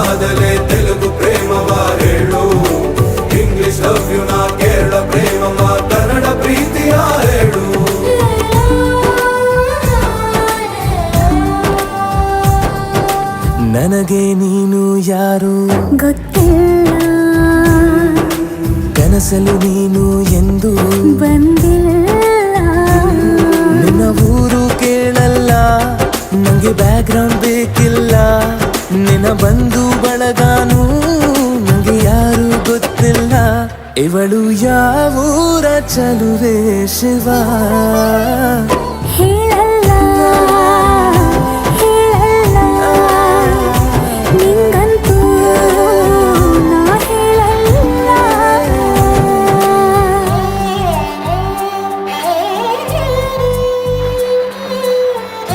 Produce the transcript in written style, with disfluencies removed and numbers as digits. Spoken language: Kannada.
ಕಾದಲೆ ತೆಲುಗು ಪ್ರೇಮವ ಹೇಳು, ಇಂಗ್ಲಿಷ್ ಲವ್ ಯು ನಾ ಕೇರಳ ಪ್ರೇಮವ ಕನ್ನಡ ಪ್ರೀತಿಯ ಹೇಳು. ನನಗೆ ನೀನು ಯಾರು ಗೊತ್ತಿಲ್ಲ, ಕನಸಲು ನೀನು ಎಂದು ಬಂದಿಲ್ಲ. ನಿನ್ನ ಊರು ಕೇಳಲ್ಲ, ನಂಗೆ ಬ್ಯಾಕ್ಗ್ರೌಂಡ್ ಬೇಕಿಲ್ಲ. ನಿನ್ನ ಬಂಧು ಬಳಗಾನು ನಂಗೆ ಯಾರು ಗೊತ್ತಿಲ್ಲ. ಇವಳು ಯಾವೂರ ಚಲುವೆ ಶಿವ ಹೇಳ